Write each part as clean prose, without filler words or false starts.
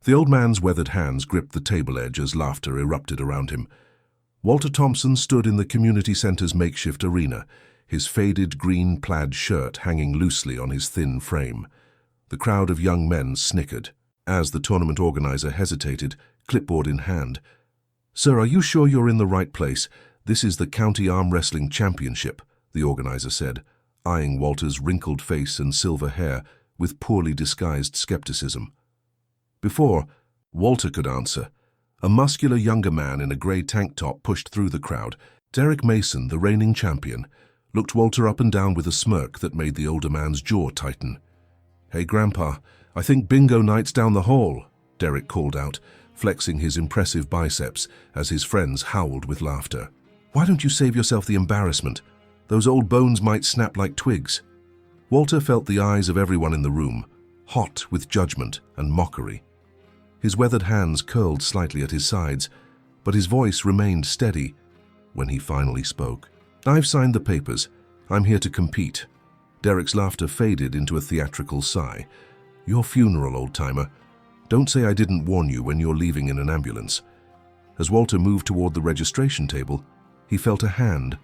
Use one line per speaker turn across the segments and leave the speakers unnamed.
The old man's weathered hands gripped the table edge as laughter erupted around him. Walter Thompson stood in the community center's makeshift arena, his faded green plaid shirt hanging loosely on his thin frame. The crowd of young men snickered as the tournament organizer hesitated, clipboard in hand. "Sir, are you sure you're in the right place? This is the County Arm Wrestling Championship," the organizer said, eyeing Walter's wrinkled face and silver hair with poorly disguised skepticism. Before Walter could answer, a muscular younger man in a grey tank top pushed through the crowd. Derek Mason, the reigning champion, looked Walter up and down with a smirk that made the older man's jaw tighten. "Hey, Grandpa, I think bingo night's down the hall," Derek called out, flexing his impressive biceps as his friends howled with laughter. "Why don't you save yourself the embarrassment? Those old bones might snap like twigs." Walter felt the eyes of everyone in the room, hot with judgment and mockery. His weathered hands curled slightly at his sides, but his voice remained steady when he finally spoke. "I've signed the papers. I'm here to compete." Derek's laughter faded into a theatrical sigh. "Your funeral, old-timer. Don't say I didn't warn you when you're leaving in an ambulance." As Walter moved toward the registration table, he felt a hand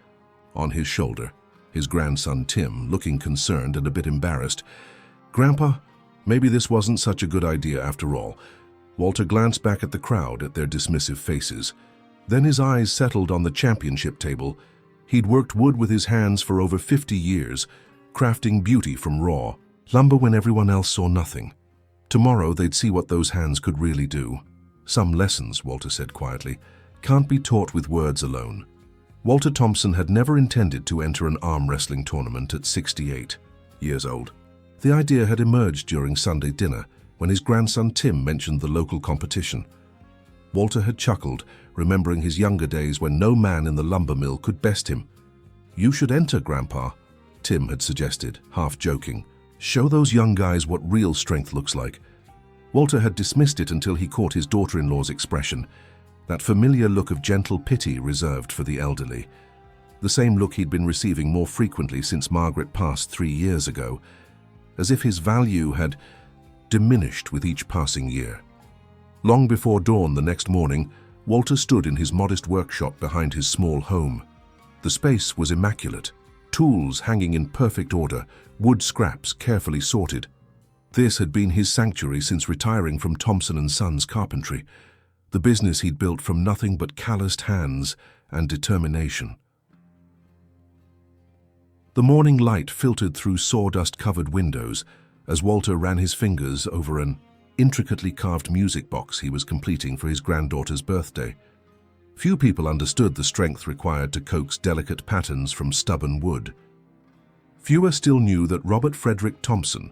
on his shoulder, his grandson Tim, looking concerned and a bit embarrassed. "Grandpa, maybe this wasn't such a good idea after all." Walter glanced back at the crowd, at their dismissive faces. Then his eyes settled on the championship table. He'd worked wood with his hands for over 50 years, crafting beauty from raw lumber when everyone else saw nothing. Tomorrow they'd see what those hands could really do. "Some lessons," Walter said quietly, "can't be taught with words alone." Walter Thompson had never intended to enter an arm wrestling tournament at 68 years old. The idea had emerged during Sunday dinner when his grandson Tim mentioned the local competition. Walter had chuckled, remembering his younger days when no man in the lumber mill could best him. "You should enter, Grandpa," Tim had suggested, half joking. "Show those young guys what real strength looks like." Walter had dismissed it until he caught his daughter-in-law's expression, that familiar look of gentle pity reserved for the elderly. The same look he'd been receiving more frequently since Margaret passed 3 years ago, as if his value had diminished with each passing year. Long before dawn the next morning, Walter stood in his modest workshop behind his small home. The space was immaculate, tools hanging in perfect order, wood scraps carefully sorted. This had been his sanctuary since retiring from Thompson & Sons Carpentry, the business he'd built from nothing but calloused hands and determination. The morning light filtered through sawdust-covered windows as Walter ran his fingers over an intricately carved music box he was completing for his granddaughter's birthday. Few people understood the strength required to coax delicate patterns from stubborn wood. Fewer still knew that Robert Frederick Thompson,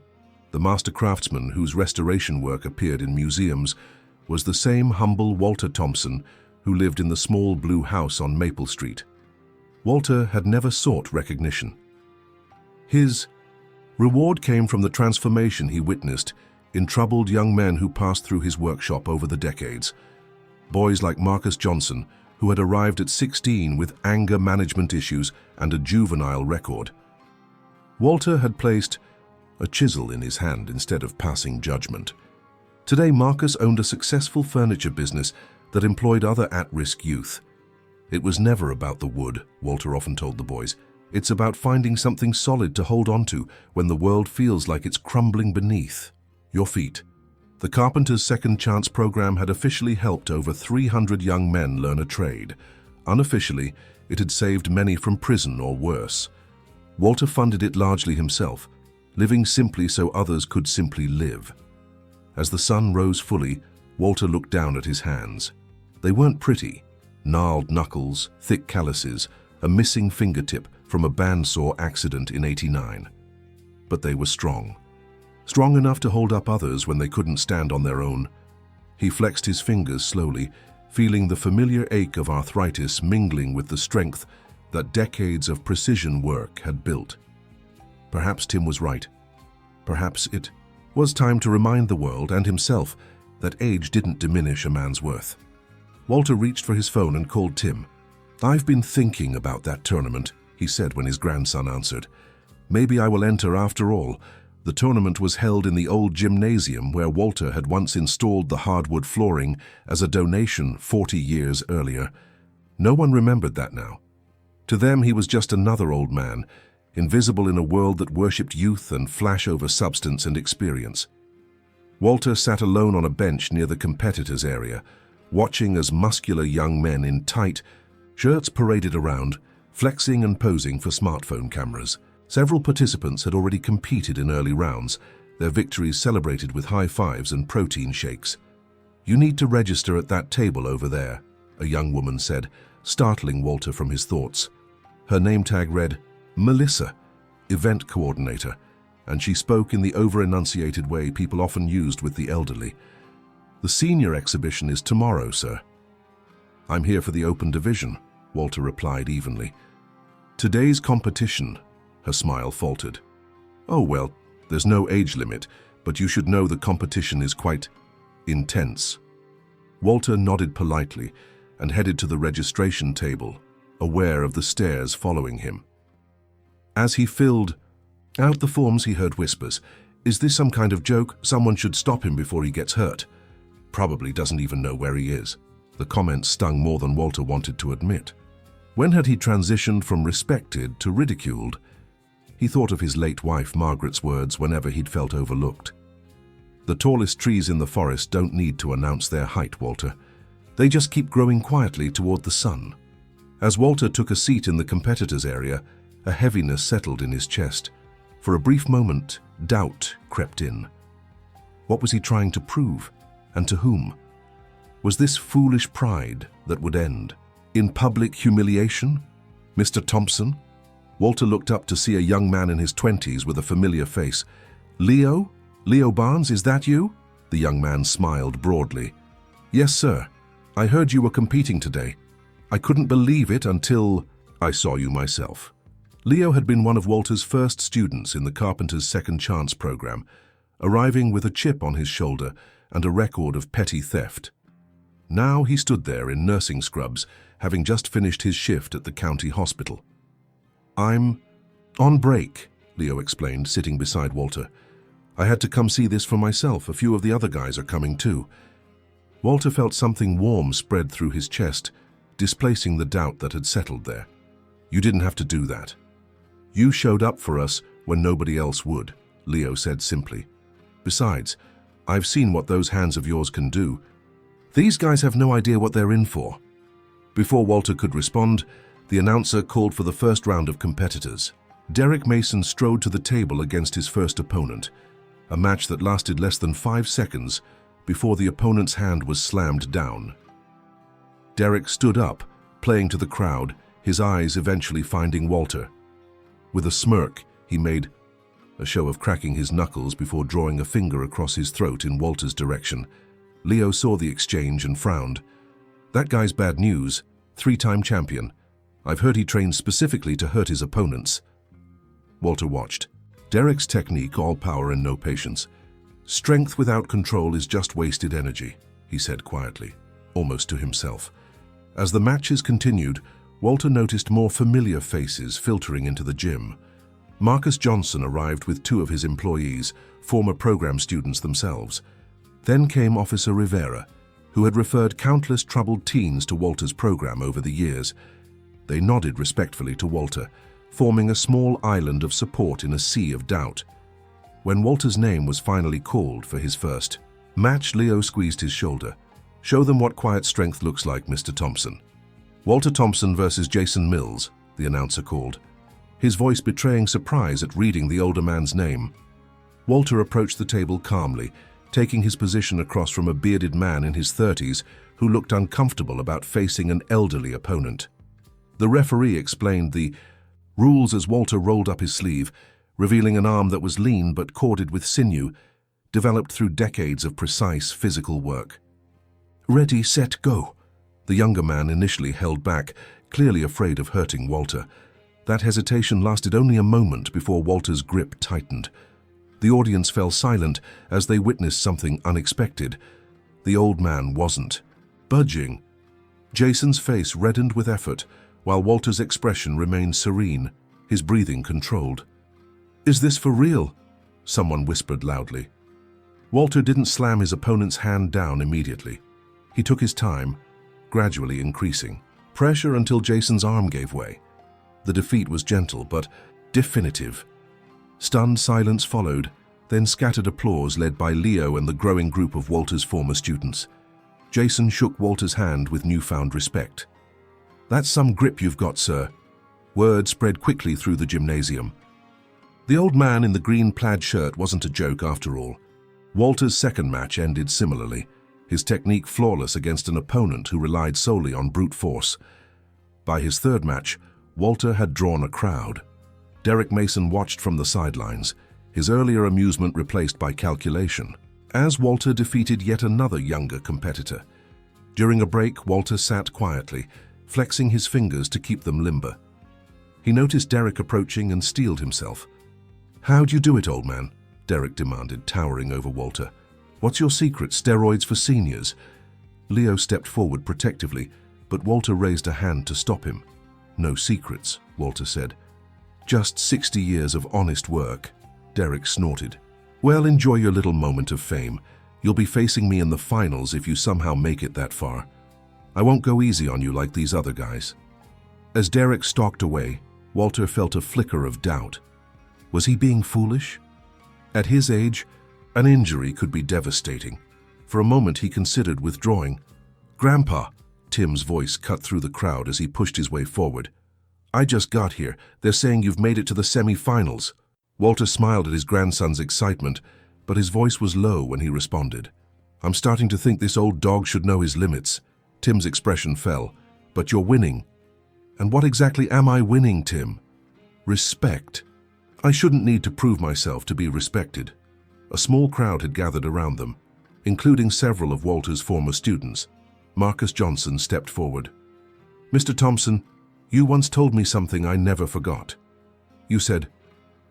the master craftsman whose restoration work appeared in museums, was the same humble Walter Thompson who lived in the small blue house on Maple Street. Walter had never sought recognition. His reward came from the transformation he witnessed in troubled young men who passed through his workshop over the decades. Boys like Marcus Johnson, who had arrived at 16 with anger management issues and a juvenile record. Walter had placed a chisel in his hand instead of passing judgment. Today, Marcus owned a successful furniture business that employed other at-risk youth. "It was never about the wood," Walter often told the boys. "It's about finding something solid to hold on to when the world feels like it's crumbling beneath your feet." The Carpenter's Second Chance program had officially helped over 300 young men learn a trade. Unofficially, it had saved many from prison or worse. Walter funded it largely himself, living simply so others could simply live. As the sun rose fully, Walter looked down at his hands. They weren't pretty. Gnarled knuckles, thick calluses, a missing fingertip from a bandsaw accident in '89. But they were strong. Strong enough to hold up others when they couldn't stand on their own. He flexed his fingers slowly, feeling the familiar ache of arthritis mingling with the strength that decades of precision work had built. Perhaps Tim was right. Perhaps it was time to remind the world and himself that age didn't diminish a man's worth. Walter reached for his phone and called Tim. "I've been thinking about that tournament," he said when his grandson answered. "Maybe I will enter after all. The tournament was held in the old gymnasium where Walter had once installed the hardwood flooring as a donation 40 years earlier. No one remembered that now. To them, he was just another old man, invisible in a world that worshipped youth and flash over substance and experience. Walter sat alone on a bench near the competitors' area, watching as muscular young men in tight shirts paraded around, flexing and posing for smartphone cameras. Several participants had already competed in early rounds, their victories celebrated with high fives and protein shakes. "You need to register at that table over there," a young woman said, startling Walter from his thoughts. Her name tag read, Melissa, event coordinator, and she spoke in the over-enunciated way people often used with the elderly. "The senior exhibition is tomorrow, sir." "I'm here for the open division," Walter replied evenly. "Today's competition," her smile faltered. "Oh, well, there's no age limit, but you should know the competition is quite intense." Walter nodded politely and headed to the registration table, aware of the stares following him. As he filled out the forms, he heard whispers. "Is this some kind of joke? Someone should stop him before he gets hurt. Probably doesn't even know where he is." The comment stung more than Walter wanted to admit. When had he transitioned from respected to ridiculed? He thought of his late wife Margaret's words whenever he'd felt overlooked. "The tallest trees in the forest don't need to announce their height, Walter. They just keep growing quietly toward the sun." As Walter took a seat in the competitors' area, a heaviness settled in his chest. For a brief moment, doubt crept in. What was he trying to prove, and to whom? Was this foolish pride that would end in public humiliation? "Mr. Thompson?" Walter looked up to see a young man in his 20s with a familiar face. "Leo? Leo Barnes, is that you?" The young man smiled broadly. "Yes, sir. I heard you were competing today. I couldn't believe it until I saw you myself." Leo had been one of Walter's first students in the Carpenter's Second Chance program, arriving with a chip on his shoulder and a record of petty theft. Now he stood there in nursing scrubs, having just finished his shift at the county hospital. "I'm on break," Leo explained, sitting beside Walter. "I had to come see this for myself. A few of the other guys are coming too." Walter felt something warm spread through his chest, displacing the doubt that had settled there. "You didn't have to do that. You showed up for us when nobody else would," Leo said simply. "Besides, I've seen what those hands of yours can do. These guys have no idea what they're in for." Before Walter could respond, the announcer called for the first round of competitors. Derek Mason strode to the table against his first opponent, a match that lasted less than 5 seconds before the opponent's hand was slammed down. Derek stood up, playing to the crowd, his eyes eventually finding Walter. With a smirk, he made a show of cracking his knuckles before drawing a finger across his throat in Walter's direction. Leo saw the exchange and frowned. "That guy's bad news. 3-time champion. I've heard he trains specifically to hurt his opponents." Walter watched. Derek's technique, all power and no patience. "Strength without control is just wasted energy," he said quietly, almost to himself. As the matches continued, Walter noticed more familiar faces filtering into the gym. Marcus Johnson arrived with 2 of his employees, former program students themselves. Then came Officer Rivera, who had referred countless troubled teens to Walter's program over the years. They nodded respectfully to Walter, forming a small island of support in a sea of doubt. When Walter's name was finally called for his first match, Leo squeezed his shoulder. "Show them what quiet strength looks like, Mr. Thompson." "Walter Thompson versus Jason Mills," the announcer called, his voice betraying surprise at reading the older man's name. Walter approached the table calmly, taking his position across from a bearded man in his 30s who looked uncomfortable about facing an elderly opponent. The referee explained the rules as Walter rolled up his sleeve, revealing an arm that was lean but corded with sinew, developed through decades of precise physical work. "Ready, set, go." The younger man initially held back, clearly afraid of hurting Walter. That hesitation lasted only a moment before Walter's grip tightened. The audience fell silent as they witnessed something unexpected. The old man wasn't budging. Jason's face reddened with effort, while Walter's expression remained serene, his breathing controlled. "Is this for real?" someone whispered loudly. Walter didn't slam his opponent's hand down immediately. He took his time, gradually increasing pressure until Jason's arm gave way. The defeat was gentle but definitive. Stunned silence followed, then scattered applause led by Leo and the growing group of Walter's former students. Jason shook Walter's hand with newfound respect. "That's some grip you've got, sir." Word spread quickly through the gymnasium. The old man in the green plaid shirt wasn't a joke after all. Walter's second match ended similarly, his technique flawless against an opponent who relied solely on brute force. By his third match, Walter had drawn a crowd. Derek Mason watched from the sidelines, his earlier amusement replaced by calculation, as Walter defeated yet another younger competitor. During a break, Walter sat quietly, flexing his fingers to keep them limber. He noticed Derek approaching and steeled himself. "How'd you do it, old man?" Derek demanded, towering over Walter. "What's your secret, steroids for seniors?" Leo stepped forward protectively, but Walter raised a hand to stop him. "No secrets," Walter said. "Just 60 years of honest work." Derek snorted. "Well, enjoy your little moment of fame. You'll be facing me in the finals if you somehow make it that far. I won't go easy on you like these other guys." As Derek stalked away, Walter felt a flicker of doubt. Was he being foolish? At his age, an injury could be devastating. For a moment he considered withdrawing. "Grandpa," Tim's voice cut through the crowd as he pushed his way forward. "I just got here. They're saying you've made it to the semi-finals." Walter smiled at his grandson's excitement, but his voice was low when he responded. "I'm starting to think this old dog should know his limits." Tim's expression fell. "But you're winning." "And what exactly am I winning, Tim?" "Respect. I shouldn't need to prove myself to be respected." A small crowd had gathered around them, including several of Walter's former students. Marcus Johnson stepped forward. "Mr. Thompson, you once told me something I never forgot. You said,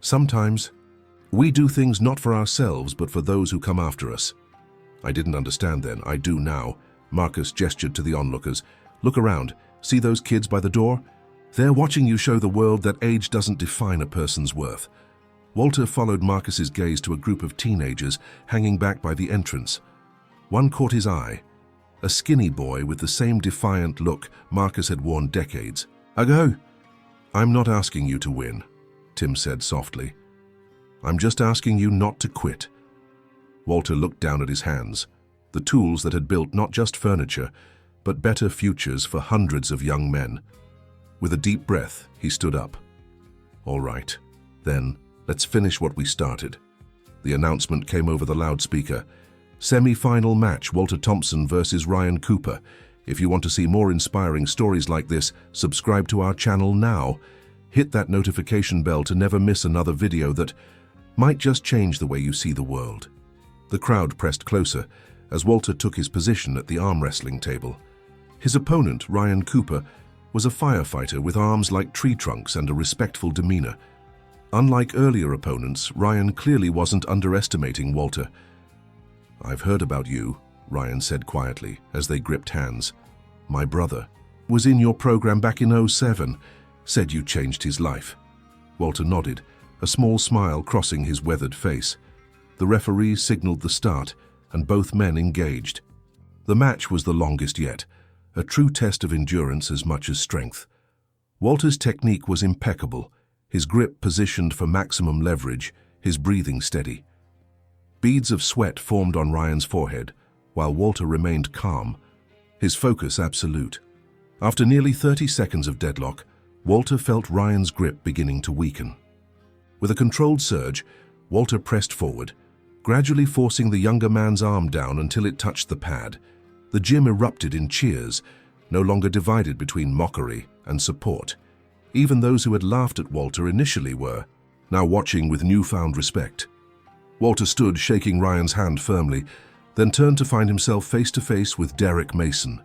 'Sometimes we do things not for ourselves but for those who come after us.'" I didn't understand then. I do now. Marcus gestured to the onlookers. "Look around. See those kids by the door? They're watching you show the world that age doesn't define a person's worth." Walter followed Marcus's gaze to a group of teenagers hanging back by the entrance. One caught his eye, a skinny boy with the same defiant look Marcus had worn decades. "Ago!" "I'm not asking you to win," Tim said softly. "I'm just asking you not to quit." Walter looked down at his hands, the tools that had built not just furniture, but better futures for hundreds of young men. With a deep breath, he stood up. "All right, then, let's finish what we started." The announcement came over the loudspeaker. "Semi-final match, Walter Thompson versus Ryan Cooper. If you want to see more inspiring stories like this, subscribe to our channel now. Hit that notification bell to never miss another video that might just change the way you see the world." The crowd pressed closer as Walter took his position at the arm wrestling table. His opponent, Ryan Cooper, was a firefighter with arms like tree trunks and a respectful demeanor. Unlike earlier opponents, Ryan clearly wasn't underestimating Walter. "I've heard about you," Ryan said quietly as they gripped hands. "My brother was in your program back in '07, said you changed his life." Walter nodded, a small smile crossing his weathered face. The referee signaled the start, and both men engaged. The match was the longest yet, a true test of endurance as much as strength. Walter's technique was impeccable, his grip positioned for maximum leverage, his breathing steady. Beads of sweat formed on Ryan's forehead, while Walter remained calm, his focus absolute. After nearly 30 seconds of deadlock, Walter felt Ryan's grip beginning to weaken. With a controlled surge, Walter pressed forward, gradually forcing the younger man's arm down until it touched the pad. The gym erupted in cheers, no longer divided between mockery and support. Even those who had laughed at Walter initially were now watching with newfound respect. Walter stood, shaking Ryan's hand firmly, then turned to find himself face to face with Derek Mason.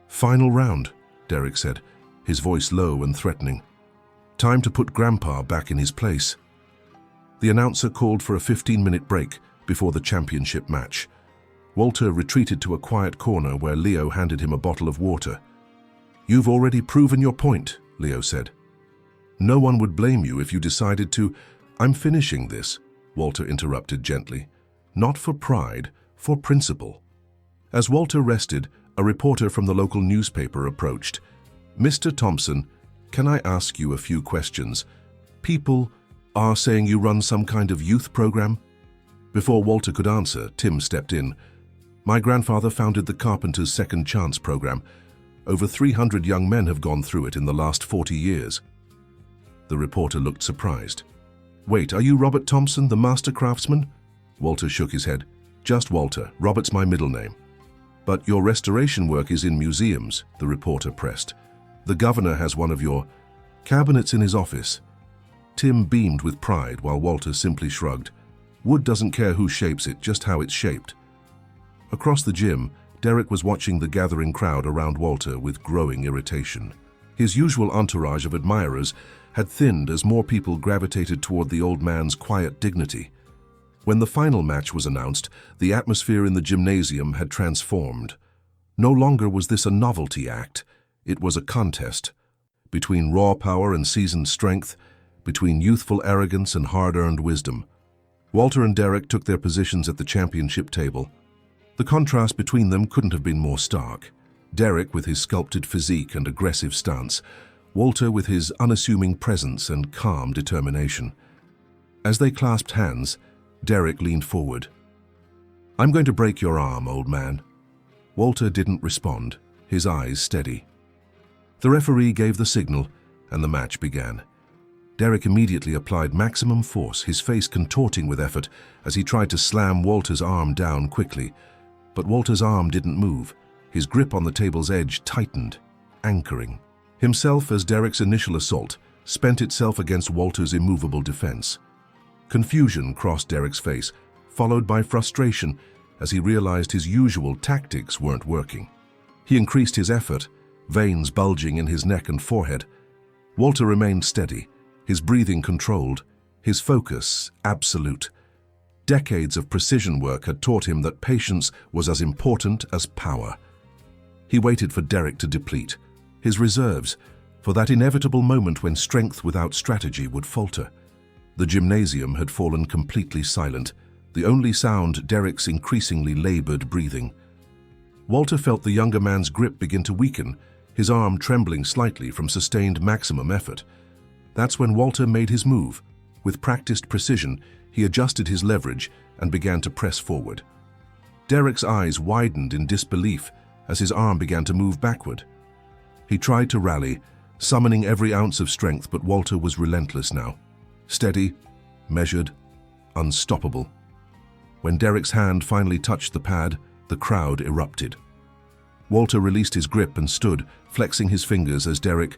"Final round," Derek said, his voice low and threatening. "Time to put Grandpa back in his place." The announcer called for a 15-minute break before the championship match. Walter retreated to a quiet corner where Leo handed him a bottle of water. "You've already proven your point," Leo said. "No one would blame you if you decided to. I'm finishing this." Walter interrupted gently. Not for pride, for principle. As Walter rested, a reporter from the local newspaper approached. "Mr. Thompson, can I ask you a few questions? People are saying you run some kind of youth program?" Before Walter could answer, Tim stepped in. "My grandfather founded the Carpenters' Second Chance program. Over 300 young men have gone through it in the last 40 years. The reporter looked surprised. "Wait, are you Robert Thompson, the master craftsman?" Walter shook his head. "Just Walter. Robert's my middle name." "But your restoration work is in museums," the reporter pressed. "The governor has one of your cabinets in his office." Tim beamed with pride while Walter simply shrugged. "Wood doesn't care who shapes it, just how it's shaped." Across the gym, Derek was watching the gathering crowd around Walter with growing irritation. His usual entourage of admirers had thinned as more people gravitated toward the old man's quiet dignity. When the final match was announced, the atmosphere in the gymnasium had transformed. No longer was this a novelty act, it was a contest. Between raw power and seasoned strength, between youthful arrogance and hard-earned wisdom. Walter and Derek took their positions at the championship table. The contrast between them couldn't have been more stark. Derek with his sculpted physique and aggressive stance, Walter with his unassuming presence and calm determination. As they clasped hands, Derek leaned forward. "I'm going to break your arm, old man." Walter didn't respond, his eyes steady. The referee gave the signal, and the match began. Derek immediately applied maximum force, his face contorting with effort as he tried to slam Walter's arm down quickly. But Walter's arm didn't move. His grip on the table's edge tightened, anchoring. Himself as Derek's initial assault spent itself against Walter's immovable defense. Confusion crossed Derek's face, followed by frustration as he realized his usual tactics weren't working. He increased his effort, veins bulging in his neck and forehead. Walter remained steady, his breathing controlled, his focus absolute. Decades of precision work had taught him that patience was as important as power. He waited for Derek to deplete, his reserves, for that inevitable moment when strength without strategy would falter. The gymnasium had fallen completely silent, the only sound Derek's increasingly labored breathing. Walter felt the younger man's grip begin to weaken, his arm trembling slightly from sustained maximum effort. That's when Walter made his move. With practiced precision, he adjusted his leverage and began to press forward. Derek's eyes widened in disbelief as his arm began to move backward. He tried to rally, summoning every ounce of strength, but Walter was relentless now. Steady, measured, unstoppable. When Derek's hand finally touched the pad, the crowd erupted. Walter released his grip and stood, flexing his fingers as Derek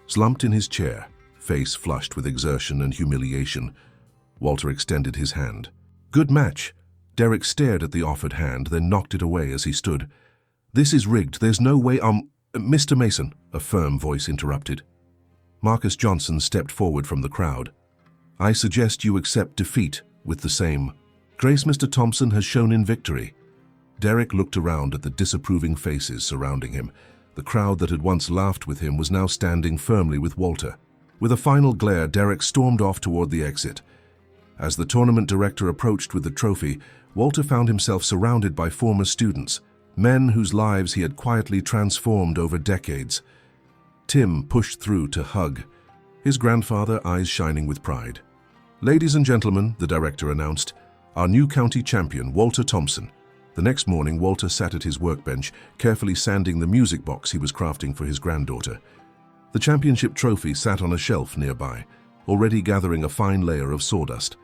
slumped in his chair, face flushed with exertion and humiliation. Walter extended his hand. "Good match." Derek stared at the offered hand, then knocked it away as he stood. "This is rigged. There's no way Mr. Mason," a firm voice interrupted. Marcus Johnson stepped forward from the crowd. "I suggest you accept defeat with the same grace Mr. Thompson has shown in victory." Derek looked around at the disapproving faces surrounding him. The crowd that had once laughed with him was now standing firmly with Walter. With a final glare, Derek stormed off toward the exit. As the tournament director approached with the trophy, Walter found himself surrounded by former students, men whose lives he had quietly transformed over decades. Tim pushed through to hug, his grandfather eyes shining with pride. "Ladies and gentlemen," the director announced, "our new county champion, Walter Thompson." The next morning, Walter sat at his workbench, carefully sanding the music box he was crafting for his granddaughter. The championship trophy sat on a shelf nearby, already gathering a fine layer of sawdust.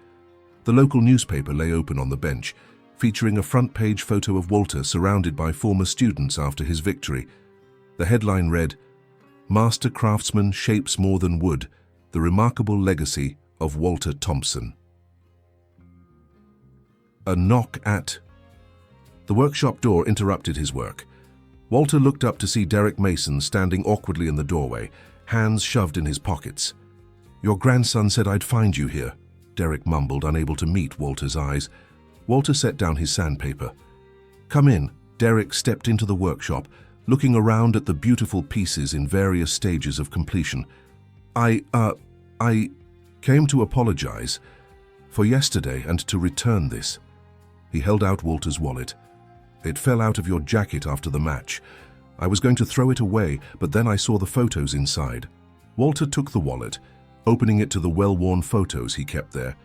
The local newspaper lay open on the bench, featuring a front-page photo of Walter surrounded by former students after his victory. The headline read, "Master Craftsman Shapes More Than Wood, the Remarkable Legacy of Walter Thompson." A knock at the workshop door interrupted his work. Walter looked up to see Derek Mason standing awkwardly in the doorway, hands shoved in his pockets. "Your grandson said I'd find you here," Derek mumbled, unable to meet Walter's eyes. Walter set down his sandpaper. "Come in." Derek stepped into the workshop, looking around at the beautiful pieces in various stages of completion. I came to apologize. For yesterday and to return this." He held out Walter's wallet. "It fell out of your jacket after the match. I was going to throw it away, but then I saw the photos inside." Walter took the wallet, opening it to the well-worn photos he kept there.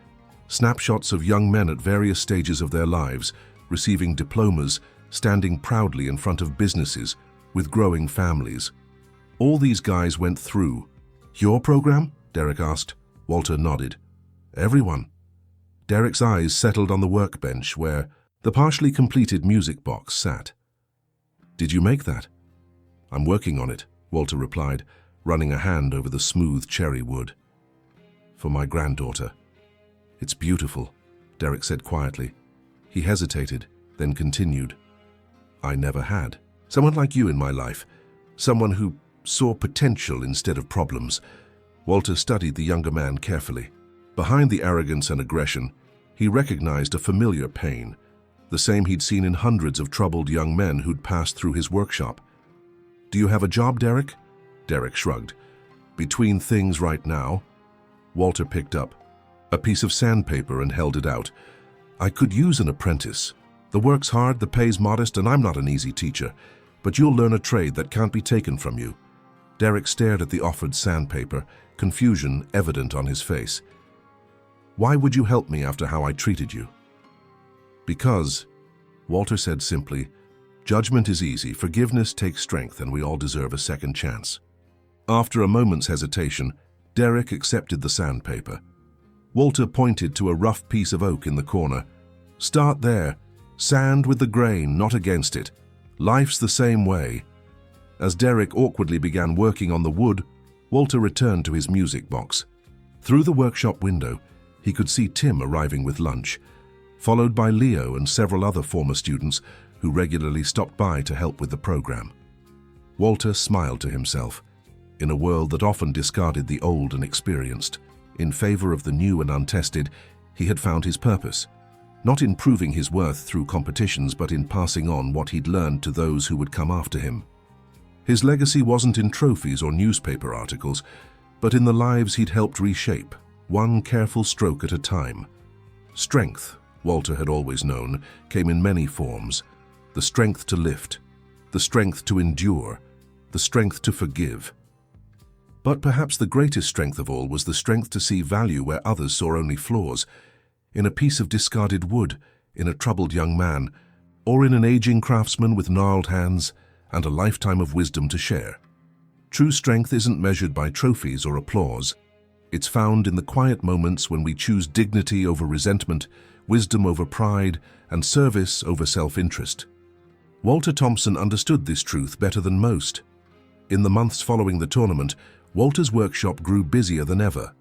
Snapshots of young men at various stages of their lives, receiving diplomas, standing proudly in front of businesses, with growing families. All these guys went through. "Your program?" Derek asked. Walter nodded. "Everyone." Derek's eyes settled on the workbench where the partially completed music box sat. "Did you make that?" "I'm working on it," Walter replied, running a hand over the smooth cherry wood. "For my granddaughter." "It's beautiful," Derek said quietly. He hesitated, then continued. "I never had someone like you in my life, someone who saw potential instead of problems." Walter studied the younger man carefully. Behind the arrogance and aggression, he recognized a familiar pain, the same he'd seen in hundreds of troubled young men who'd passed through his workshop. "Do you have a job, Derek?" Derek shrugged. "Between things right now." Walter picked up a piece of sandpaper and held it out. "I could use an apprentice. The work's hard, the pay's modest, and I'm not an easy teacher, but you'll learn a trade that can't be taken from you." Derek stared at the offered sandpaper, confusion evident on his face. "Why would you help me after how I treated you?" "Because," Walter said simply, "judgment is easy, forgiveness takes strength, and we all deserve a second chance." After a moment's hesitation, Derek accepted the sandpaper. Walter pointed to a rough piece of oak in the corner. "Start there. Sand with the grain, not against it. Life's the same way." As Derek awkwardly began working on the wood, Walter returned to his music box. Through the workshop window, he could see Tim arriving with lunch, followed by Leo and several other former students who regularly stopped by to help with the program. Walter smiled to himself. In a world that often discarded the old and experienced, in favor of the new and untested, he had found his purpose. Not in proving his worth through competitions, but in passing on what he'd learned to those who would come after him. His legacy wasn't in trophies or newspaper articles, but in the lives he'd helped reshape, one careful stroke at a time. Strength, Walter had always known, came in many forms. The strength to lift, the strength to endure, the strength to forgive. But perhaps the greatest strength of all was the strength to see value where others saw only flaws, in a piece of discarded wood, in a troubled young man, or in an aging craftsman with gnarled hands and a lifetime of wisdom to share. True strength isn't measured by trophies or applause. It's found in the quiet moments when we choose dignity over resentment, wisdom over pride, and service over self-interest. Walter Thompson understood this truth better than most. In the months following the tournament, Walter's workshop grew busier than ever.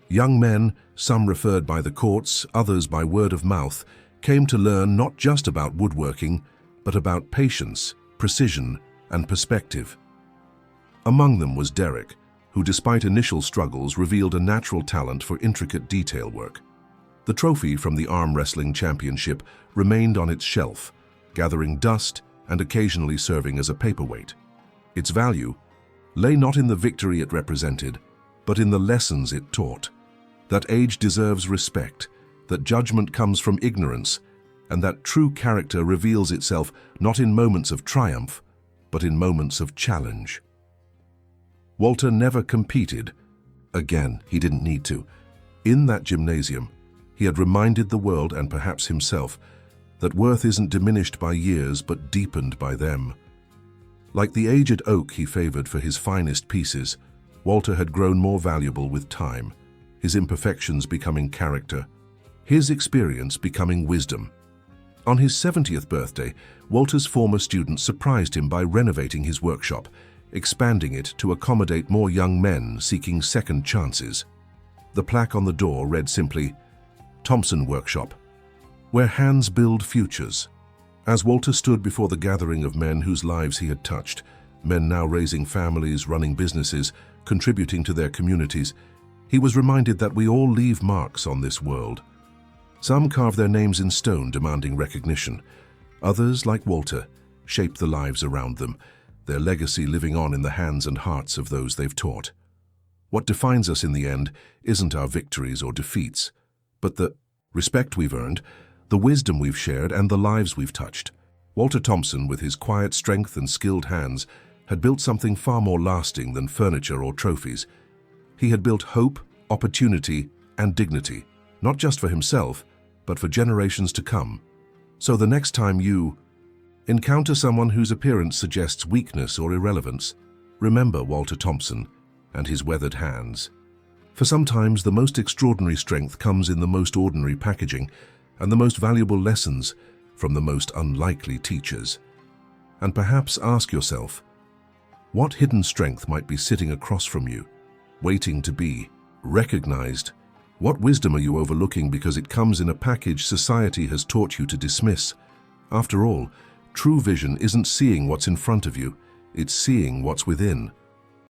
Young men, some referred by the courts, others by word of mouth, came to learn not just about woodworking, but about patience, precision, and perspective. Among them was Derek, who despite initial struggles revealed a natural talent for intricate detail work. The trophy from the arm wrestling championship remained on its shelf, gathering dust and occasionally serving as a paperweight. Its value lay not in the victory it represented, but in the lessons it taught. That age deserves respect, that judgment comes from ignorance, and that true character reveals itself not in moments of triumph, but in moments of challenge. Walter never competed. Again, he didn't need to. In that gymnasium, he had reminded the world, and perhaps himself, that worth isn't diminished by years, but deepened by them. Like the aged oak he favored for his finest pieces, Walter had grown more valuable with time, his imperfections becoming character, his experience becoming wisdom. On his 70th birthday, Walter's former students surprised him by renovating his workshop, expanding it to accommodate more young men seeking second chances. The plaque on the door read simply, "Thompson Workshop, where hands build futures." As Walter stood before the gathering of men whose lives he had touched, men now raising families, running businesses, contributing to their communities, he was reminded that we all leave marks on this world. Some carve their names in stone, demanding recognition. Others, like Walter, shape the lives around them, their legacy living on in the hands and hearts of those they've taught. What defines us in the end isn't our victories or defeats, but the respect we've earned, the wisdom we've shared, and the lives we've touched. Walter Thompson, with his quiet strength and skilled hands, had built something far more lasting than furniture or trophies. He had built hope, opportunity, and dignity, not just for himself, but for generations to come. So the next time you encounter someone whose appearance suggests weakness or irrelevance, remember Walter Thompson and his weathered hands. For sometimes the most extraordinary strength comes in the most ordinary packaging, and the most valuable lessons from the most unlikely teachers. And perhaps ask yourself, what hidden strength might be sitting across from you, waiting to be recognized? What wisdom are you overlooking because it comes in a package society has taught you to dismiss? After all, true vision isn't seeing what's in front of you, it's seeing what's within.